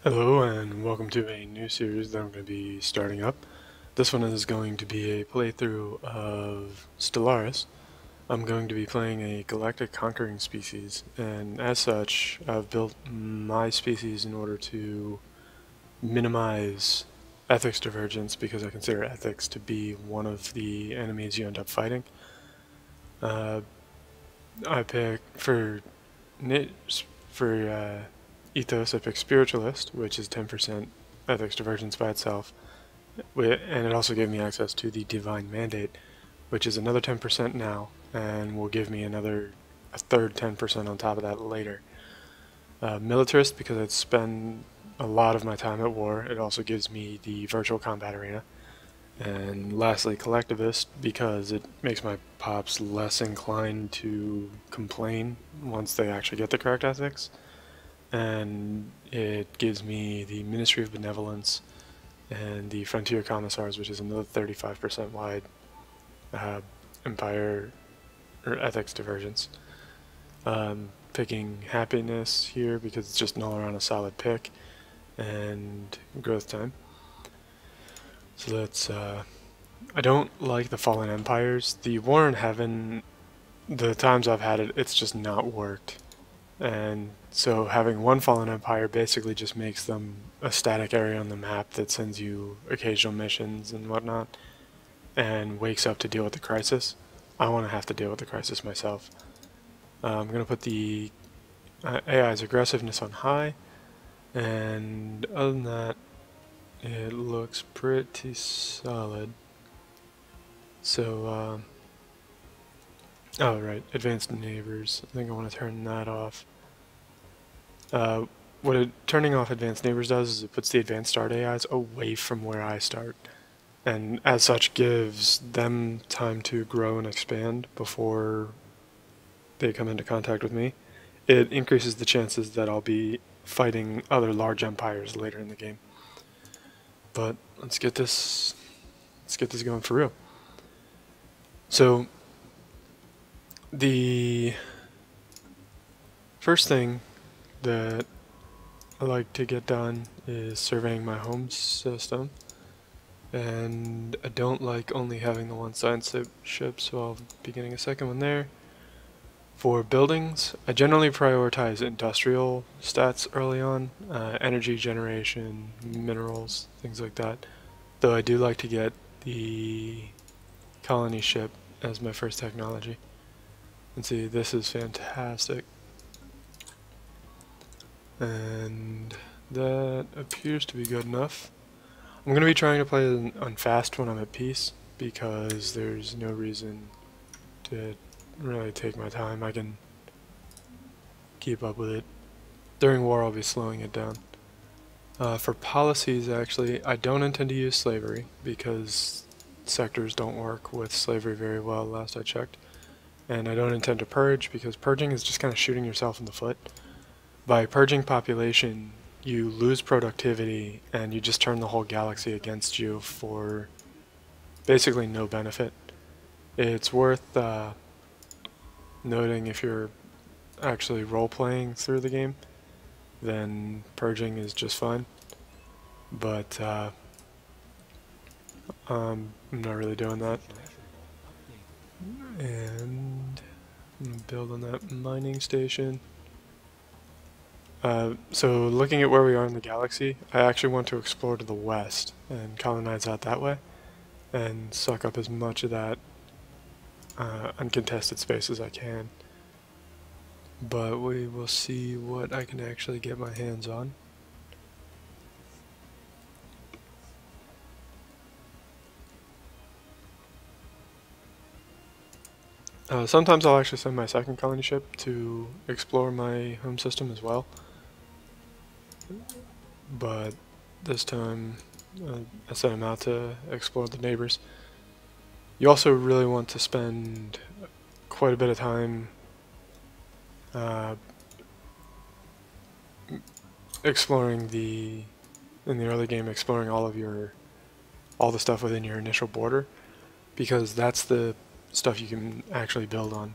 Hello and welcome to a new series that I'm going to be starting up. This one is going to be a playthrough of Stellaris. I'm going to be playing a galactic conquering species, and as such I've built my species in order to minimize ethics divergence because I consider ethics to be one of the enemies you end up fighting. I pick for ethos, I picked Spiritualist, which is 10% ethics divergence by itself, and it also gave me access to the Divine Mandate, which is another 10% now, and will give me a third 10% on top of that later. Militarist, because I'd spend a lot of my time at war. It also gives me the virtual combat arena. And lastly, Collectivist, because it makes my pops less inclined to complain once they actually get the correct ethics. And it gives me the Ministry of Benevolence and the Frontier Commissars, which is another 35% wide empire or ethics divergence. Picking Happiness here because it's just all around a solid pick, and Growth Time. So that's, I don't like the Fallen Empires. The War in Heaven, the times I've had it, it's just not worked. And so having one Fallen Empire basically just makes them a static area on the map that sends you occasional missions and whatnot, and wakes up to deal with the crisis. I want to have to deal with the crisis myself. I'm going to put the AI's aggressiveness on high, and other than that, it looks pretty solid. So, oh right, advanced neighbors. I think I want to turn that off. Turning off advanced neighbors does is it puts the advanced start AIs away from where I start, and as such gives them time to grow and expand before they come into contact with me. It increases the chances that I'll be fighting other large empires later in the game. But let's get this going for real. So the first thing that I like to get done is surveying my home system, and I don't like only having the one science ship, so I'll be getting a second one there. For buildings, I generally prioritize industrial stats early on, energy generation, minerals, things like that. Though I do like to get the colony ship as my first technology. And see, this is fantastic. And that appears to be good enough. I'm going to be trying to play on fast when I'm at peace, because there's no reason to really take my time. I can keep up with it. During war I'll be slowing it down. For policies, actually, I don't intend to use slavery because sectors don't work with slavery very well last I checked. And I don't intend to purge because purging is just kind of shooting yourself in the foot. By purging population, you lose productivity and you just turn the whole galaxy against you for basically no benefit. It's worth noting if you're actually role-playing through the game, then purging is just fine. But I'm not really doing that. And I'm going to build on that mining station. So looking at where we are in the galaxy, I actually want to explore to the west and colonize out that way and suck up as much of that uncontested space as I can. But we will see what I can actually get my hands on. Sometimes I'll actually send my second colony ship to explore my home system as well. But this time I sent him out to explore the neighbors. You also really want to spend quite a bit of time exploring in the early game, exploring all the stuff within your initial border, because that's the stuff you can actually build on.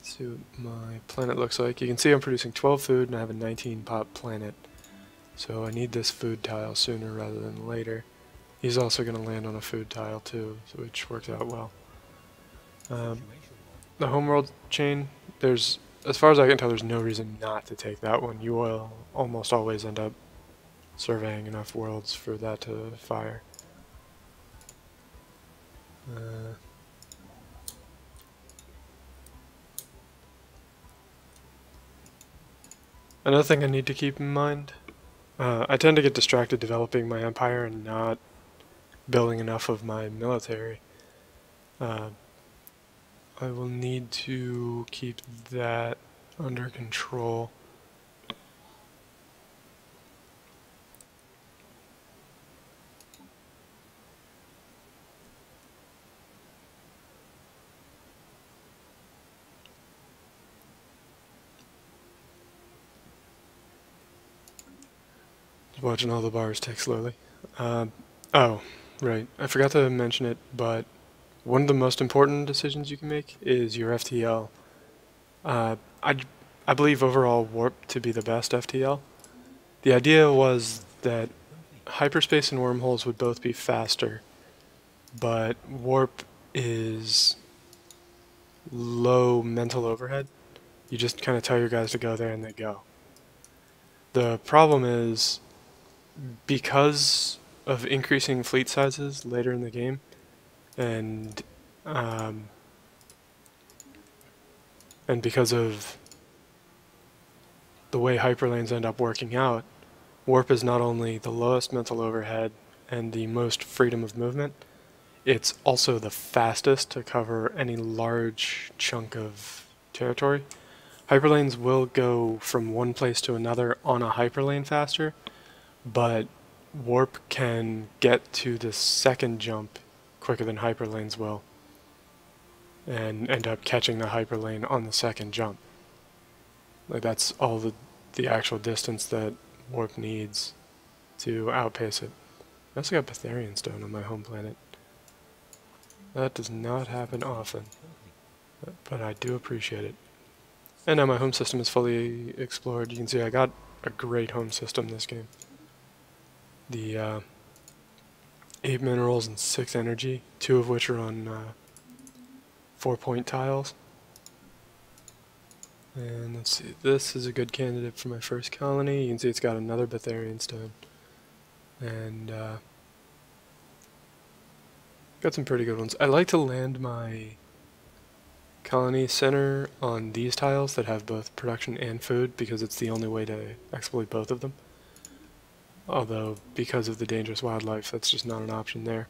see what my planet looks like. You can see I'm producing 12 food and I have a 19 pop planet. So I need this food tile sooner rather than later. He's also going to land on a food tile too, so which worked out well. The homeworld chain, there's, as far as I can tell, there's no reason not to take that one. You will almost always end up surveying enough worlds for that to fire. Another thing I need to keep in mind, I tend to get distracted developing my empire and not building enough of my military. I will need to keep that under control. Watching all the bars tick slowly. Oh, right. I forgot to mention it, but one of the most important decisions you can make is your FTL. I believe overall Warp to be the best FTL. The idea was that hyperspace and wormholes would both be faster, but Warp is low mental overhead. You just kind of tell your guys to go there and they go. The problem is, because of increasing fleet sizes later in the game, and because of the way hyperlanes end up working out, Warp is not only the lowest mental overhead and the most freedom of movement, it's also the fastest to cover any large chunk of territory. Hyperlanes will go from one place to another on a hyperlane faster, but Warp can get to the second jump quicker than hyperlanes will, and end up catching the hyperlane on the second jump. Like, that's all the actual distance that Warp needs to outpace it. I also got Betharian Stone on my home planet. That does not happen often, but I do appreciate it. And now my home system is fully explored. You can see I got a great home system this game. The 8 minerals and 6 energy, 2 of which are on 4-point tiles. And let's see, this is a good candidate for my first colony. You can see it's got another Betharian Stone. And got some pretty good ones. I like to land my colony center on these tiles that have both production and food because it's the only way to exploit both of them. Although, because of the dangerous wildlife, that's just not an option there.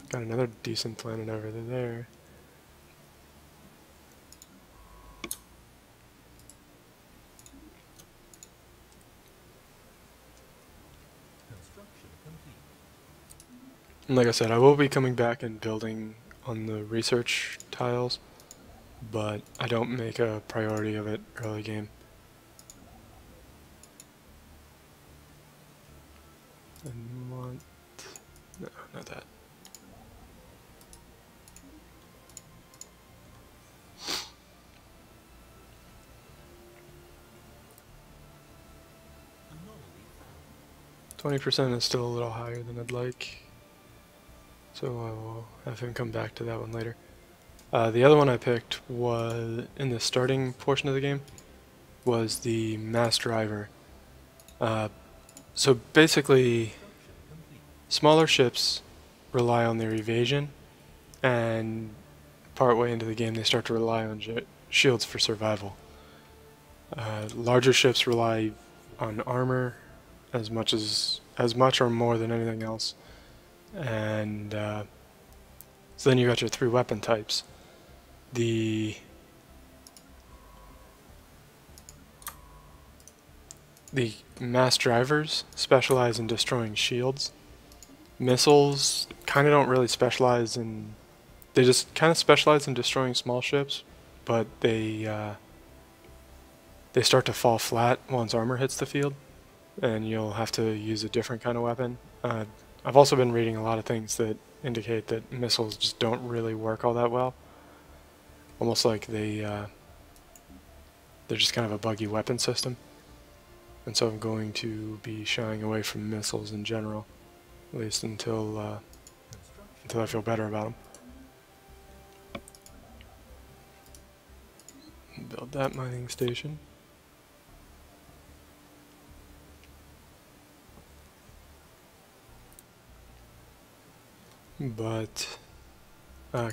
Got another decent planet over there. And like I said, I will be coming back and building on the research tiles, but I don't make a priority of it early game. I want... no, not that. %20 is still a little higher than I'd like, so I will have him come back to that one later. The other one I picked was, in the starting portion of the game, was the mass driver. So basically, smaller ships rely on their evasion, and partway into the game they start to rely on shields for survival. Larger ships rely on armor as much or more than anything else, and so then you got your 3 weapon types. The mass drivers specialize in destroying shields. Missiles kind of don't really specialize in... they just kind of specialize in destroying small ships, but they start to fall flat once armor hits the field, and you'll have to use a different kind of weapon. I've also been reading a lot of things that indicate that missiles just don't really work all that well. almost like they're just kind of a buggy weapon system. And so I'm going to be shying away from missiles in general, at least until I feel better about them. Build that mining station. But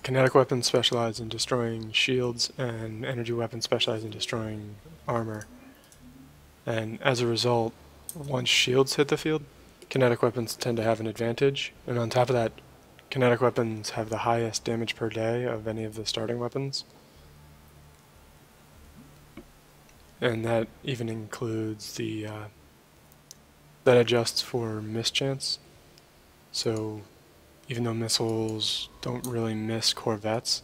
kinetic weapons specialize in destroying shields, and energy weapons specialize in destroying armor. And as a result, once shields hit the field, kinetic weapons tend to have an advantage. And on top of that, kinetic weapons have the highest damage per day of any of the starting weapons. And that even includes the that adjusts for mischance. So even though missiles don't really miss corvettes,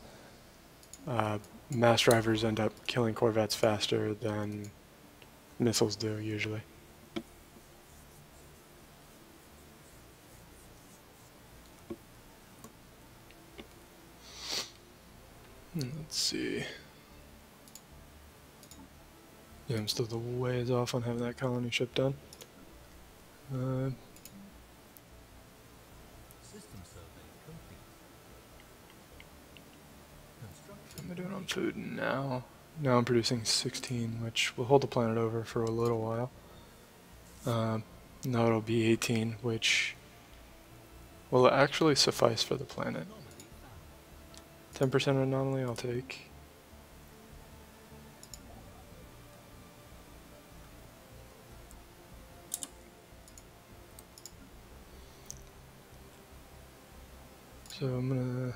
mass drivers end up killing corvettes faster than missiles do usually. Let's see. Yeah, I'm still the ways off on having that colony ship done. How am I doing on food now? Now I'm producing 16, which will hold the planet over for a little while. Now it'll be 18, which will actually suffice for the planet. 10% anomaly I'll take. So I'm gonna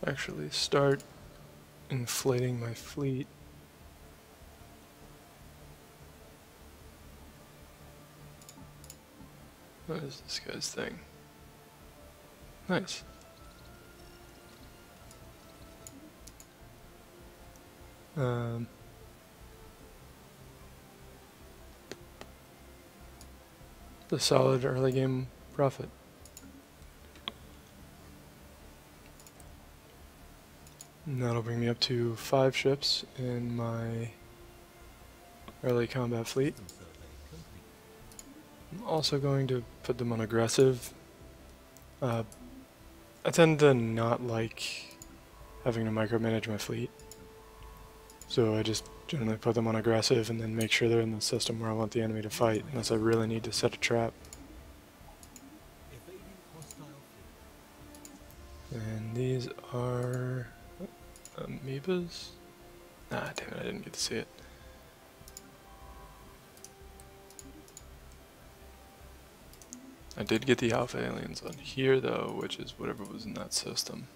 actually start inflating my fleet. What is this guy's thing? Nice. The solid early game profit. And that'll bring me up to 5 ships in my early combat fleet. I'm also going to put them on aggressive. I tend to not like having to micromanage my fleet, so I just generally put them on aggressive and then make sure they're in the system where I want the enemy to fight, unless I really need to set a trap. And these are amoebas? Ah, damn it, I didn't get to see it. I did get the alpha aliens on here though, which is whatever was in that system.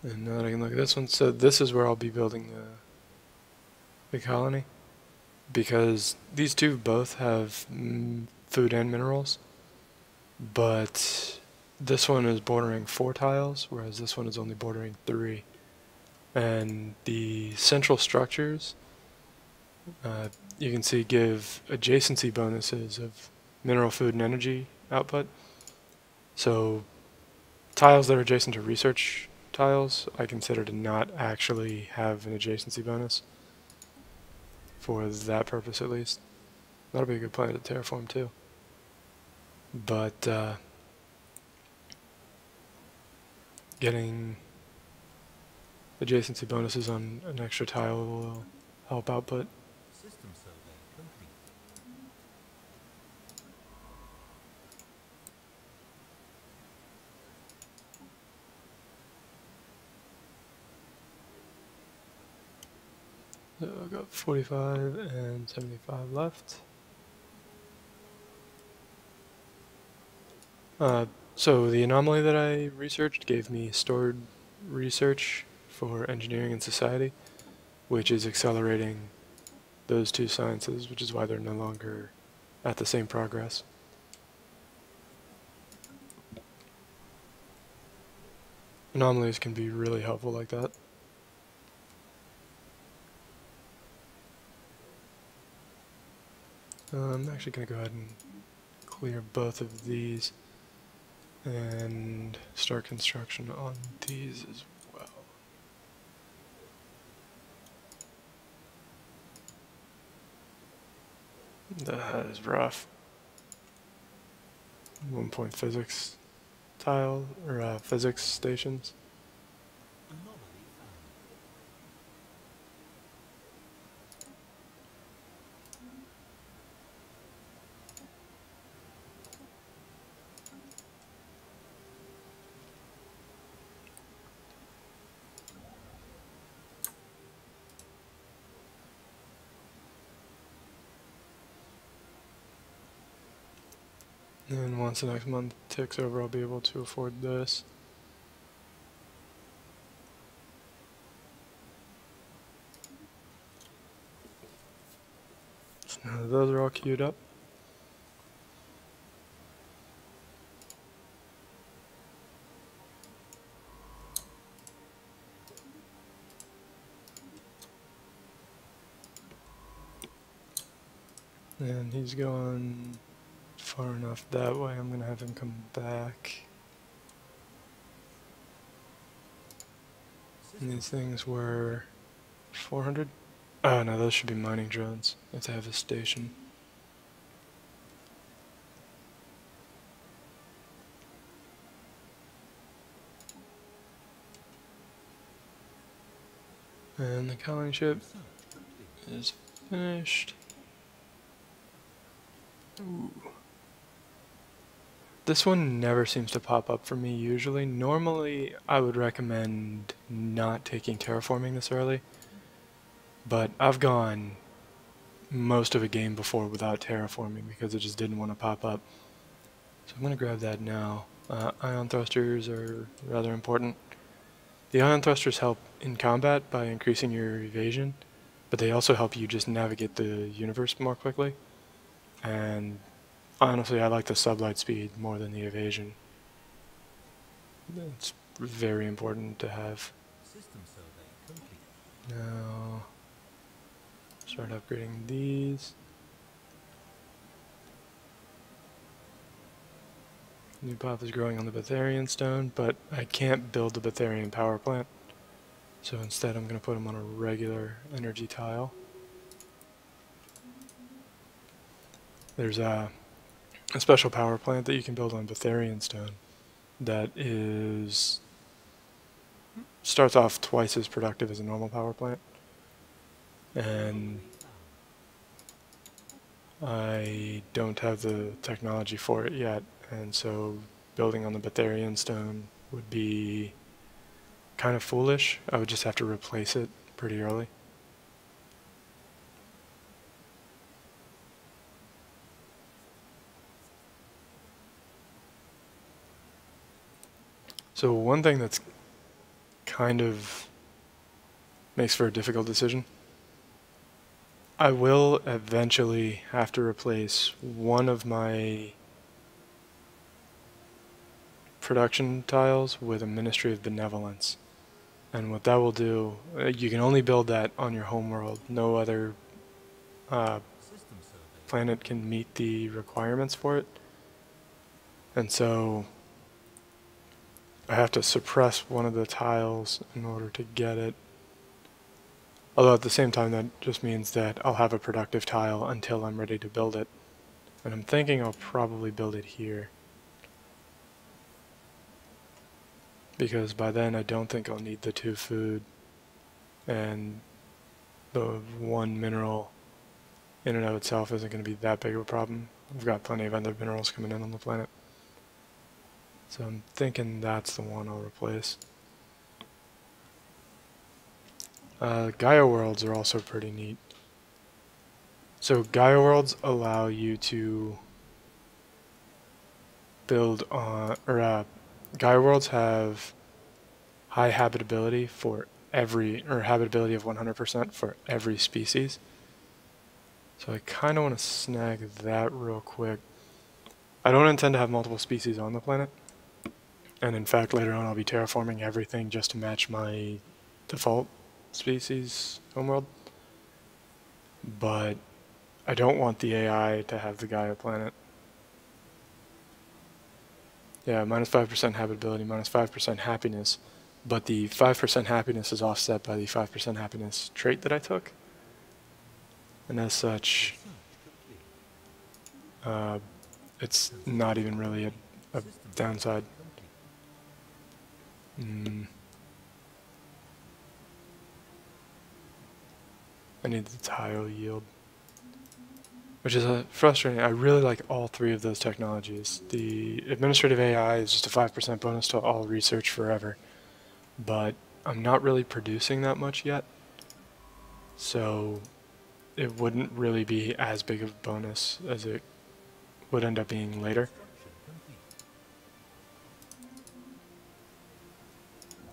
And now that I can look at this one, so this is where I'll be building the colony, because these two both have food and minerals, but this one is bordering 4 tiles, whereas this one is only bordering 3. And the central structures, you can see, give adjacency bonuses of mineral, food, and energy output. So tiles that are adjacent to research tiles, I consider to not actually have an adjacency bonus, for that purpose at least. That'll be a good planet to terraform too. But getting adjacency bonuses on an extra tile will help output. So I've got 45 and 75 left. So the anomaly that I researched gave me stored research for engineering and society, which is accelerating those 2 sciences, which is why they're no longer at the same progress. Anomalies can be really helpful like that. I'm actually going to go ahead and clear both of these and start construction on these as well. That is rough. 1-point physics tile, or physics stations. And once the next month ticks over, I'll be able to afford this. So now those are all queued up. And he's going far enough that way. I'm going to have him come back. And these things were 400? Oh no, those should be mining drones if they have a station. And the colony ship is finished. Ooh. This one never seems to pop up for me usually. Normally, I would recommend not taking terraforming this early, but I've gone most of a game before without terraforming because it just didn't want to pop up. So I'm going to grab that now. Ion thrusters are rather important. The ion thrusters help in combat by increasing your evasion, but they also help you just navigate the universe more quickly. And honestly, I like the sublight speed more than the evasion. It's very important to have. Now, start upgrading these. New pop is growing on the Betharian stone, but I can't build the Betharian power plant. So instead I'm going to put them on a regular energy tile. There's a special power plant that you can build on Betharian stone that starts off twice as productive as a normal power plant. And I don't have the technology for it yet, and so building on the Betharian stone would be kind of foolish. I would just have to replace it pretty early. So one thing that's kind of makes for a difficult decision, I will eventually have to replace one of my production tiles with a Ministry of Benevolence. And what that will do, you can only build that on your home world. No other planet can meet the requirements for it. And so I have to suppress one of the tiles in order to get it. Although at the same time that just means that I'll have a productive tile until I'm ready to build it. And I'm thinking I'll probably build it here. Because by then I don't think I'll need the 2 food and the 1 mineral in and of itself isn't going to be that big of a problem. I've got plenty of other minerals coming in on the planet. So I'm thinking that's the one I'll replace. Gaia worlds are also pretty neat. So Gaia worlds allow you to build on, Gaia worlds have high habitability for habitability of 100% for every species. So I kind of want to snag that real quick. I don't intend to have multiple species on the planet. And in fact, later on I'll be terraforming everything just to match my default species homeworld. But I don't want the AI to have the Gaia planet. Yeah, minus 5% habitability, minus 5% happiness, but the 5% happiness is offset by the 5% happiness trait that I took. And as such, it's not even really a downside. I need the tile yield, which is frustrating. I really like all three of those technologies. The administrative AI is just a 5% bonus to all research forever, but I'm not really producing that much yet, so it wouldn't really be as big of a bonus as it would end up being later.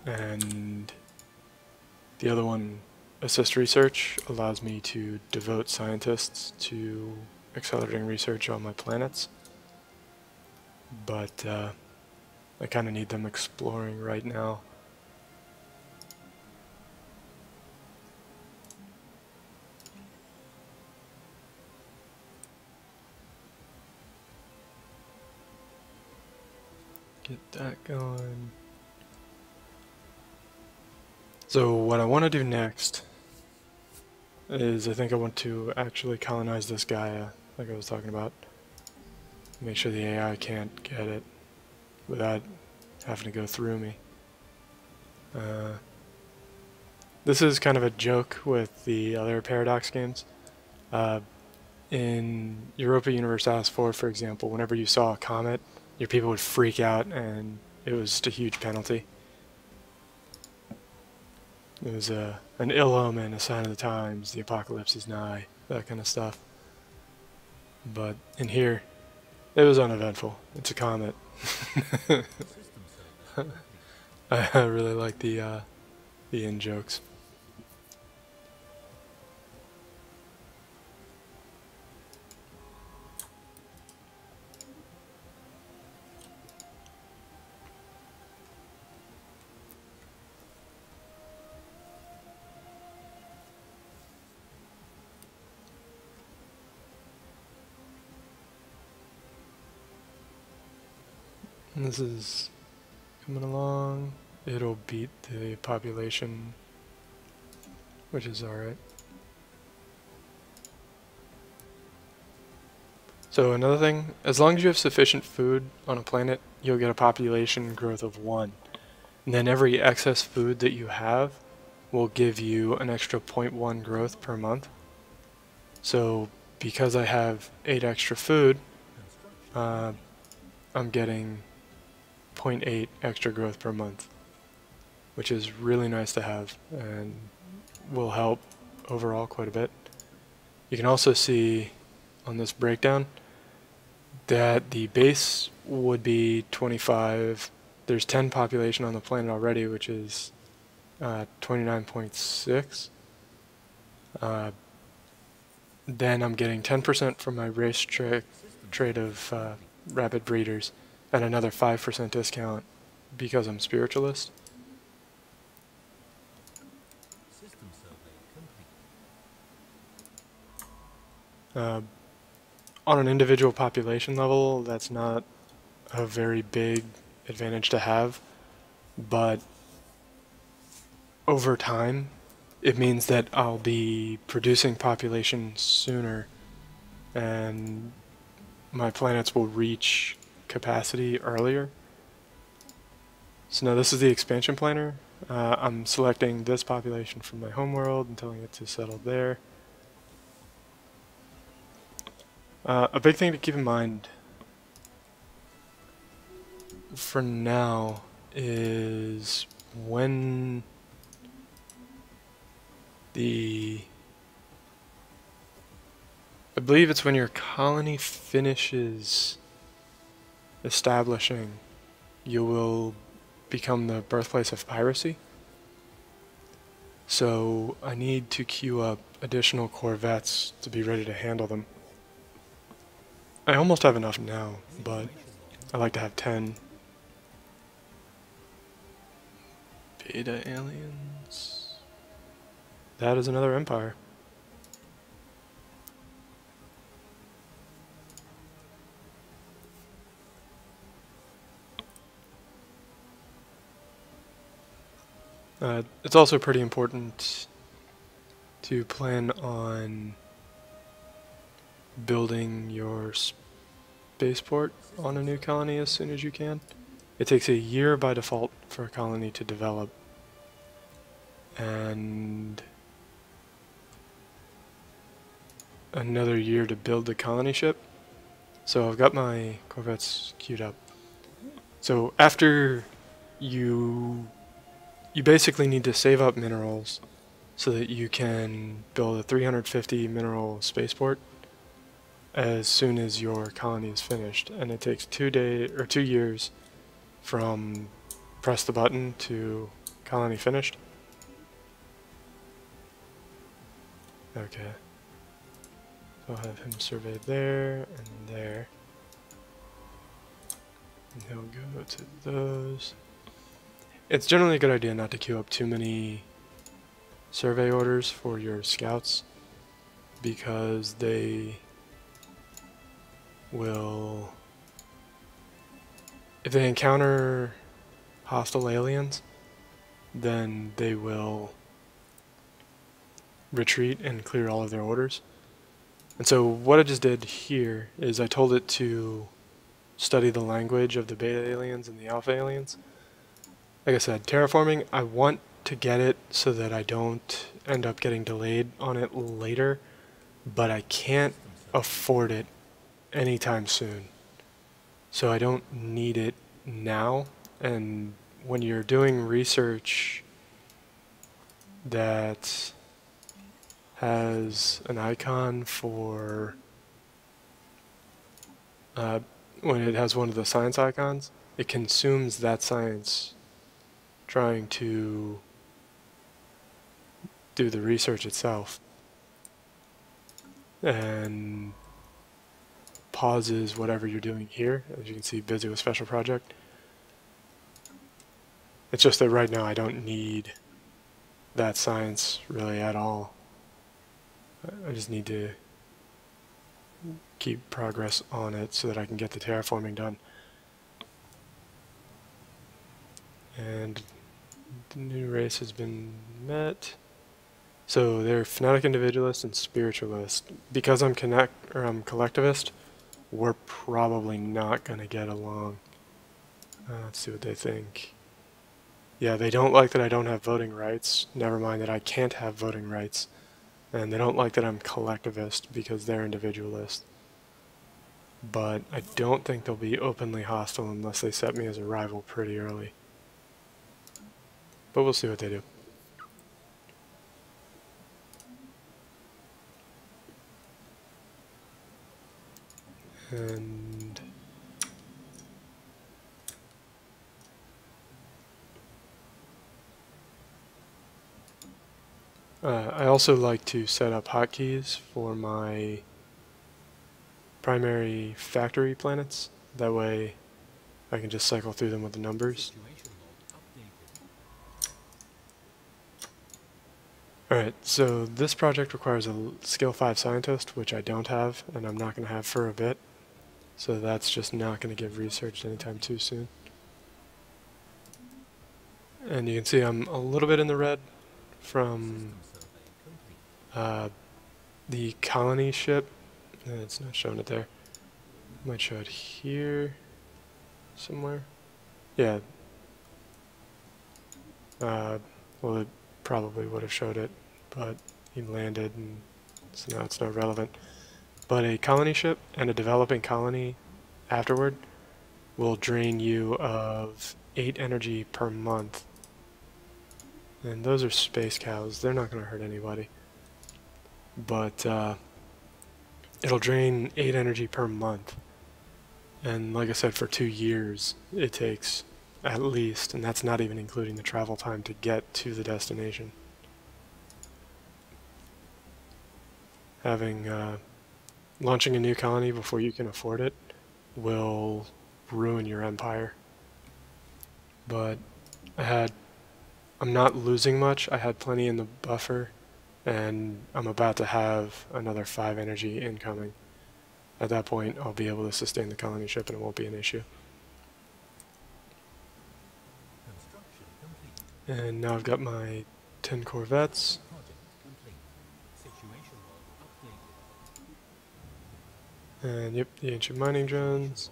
And the other one, assist research, allows me to devote scientists to accelerating research on my planets, but I kind of need them exploring right now. Get that going. So what I want to do next is I think I want to actually colonize this Gaia, like I was talking about. Make sure the AI can't get it without having to go through me. This is kind of a joke with the other Paradox games. In Europa Universalis 4, for example, whenever you saw a comet, your people would freak out and it was just a huge penalty. It was an ill omen, a sign of the times, the apocalypse is nigh, that kind of stuff. But in here, it was uneventful. It's a comet. I really like the in-jokes. And this is coming along. It'll beat the population, which is alright. So another thing, as long as you have sufficient food on a planet, you'll get a population growth of 1. And then every excess food that you have will give you an extra 0.1 growth per month. So because I have 8 extra food, I'm getting 0.8 extra growth per month, which is really nice to have and will help overall quite a bit. You can also see on this breakdown that the base would be 25. There's 10 population on the planet already, which is 29.6. Then I'm getting 10% from my race trait of rapid breeders and another 5% discount because I'm spiritualist. On an individual population level, that's not a very big advantage to have, but over time, it means that I'll be producing population sooner and my planets will reach capacity earlier. So now this is the expansion planner. I'm selecting this population from my homeworld and telling it to settle there. A big thing to keep in mind for now is when I believe it's when your colony finishes establishing, you will become the birthplace of piracy. So I need to queue up additional corvettes to be ready to handle them. I almost have enough now, but I like to have 10. Beta aliens. That is another empire. It's also pretty important to plan on building your spaceport on a new colony as soon as you can. It takes a year by default for a colony to develop, and another year to build the colony ship. So I've got my Corvettes queued up. So after you basically need to save up minerals so that you can build a 350 mineral spaceport as soon as your colony is finished, and it takes 2 years from press the button to colony finished. Okay. So I'll have him survey there and there. And he'll go to those. It's generally a good idea not to queue up too many survey orders for your scouts, because they will, if they encounter hostile aliens, then they will retreat and clear all of their orders. And so what I just did here is I told it to study the language of the beta aliens and the alpha aliens. Like I said, terraforming, I want to get it so that I don't end up getting delayed on it later, but I can't afford it anytime soon. So I don't need it now, and when you're doing research that has an icon for when it has one of the science icons, it consumes that science trying to do the research itself, and pauses whatever you're doing here. As you can see, busy with special project. It's just that right now I don't need that science really at all. I just need to keep progress on it so that I can get the terraforming done. And the new race has been met. So they're fanatic individualist and spiritualist. Because I'm collectivist, we're probably not going to get along. Let's see what they think. Yeah, they don't like that I don't have voting rights. Never mind that I can't have voting rights. And they don't like that I'm collectivist because they're individualist. But I don't think they'll be openly hostile unless they set me as a rival pretty early. But we'll see what they do. And I also like to set up hotkeys for my primary factory planets. That way I can just cycle through them with the numbers. Alright, so this project requires a skill 5 scientist, which I don't have, and I'm not going to have for a bit. So that's just not going to get researched anytime too soon. And you can see I'm a little bit in the red from the colony ship. It's not showing it there. Might show it here somewhere. Yeah. Well, it probably would have showed it, but he landed, and so now it's not relevant. But a colony ship and a developing colony afterward will drain you of 8 energy per month. And those are space cows. They're not going to hurt anybody. But it'll drain 8 energy per month. And like I said, for 2 years it takes at least, and that's not even including the travel time to get to the destination. Having launching a new colony before you can afford it will ruin your empire. But I'm not losing much. I had plenty in the buffer, and I'm about to have another 5 energy incoming. At that point, I'll be able to sustain the colony ship and it won't be an issue. And now I've got my 10 Corvettes. And yep, the ancient mining drones.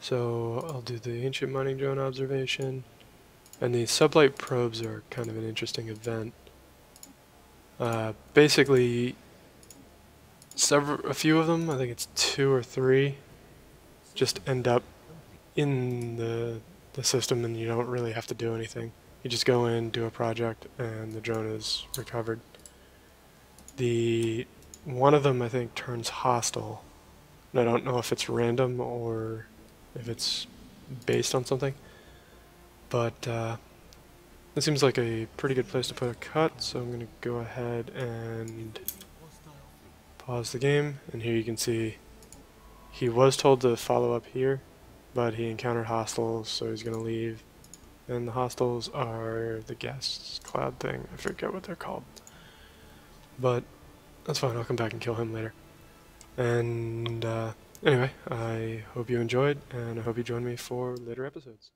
So I'll do the ancient mining drone observation. And these sublight probes are kind of an interesting event. Basically, a few of them, I think it's 2 or 3, just end up in the system and you don't really have to do anything. You just go in, do a project, and the drone is recovered. One of them I think turns hostile, and I don't know if it's random or if it's based on something, but this seems like a pretty good place to put a cut, so I'm going to go ahead and pause the game, and here you can see he was told to follow up here, but he encountered hostiles, so he's going to leave. And the hostiles are the gas cloud thing. I forget what they're called. But that's fine, I'll come back and kill him later. And anyway, I hope you enjoyed, and I hope you join me for later episodes.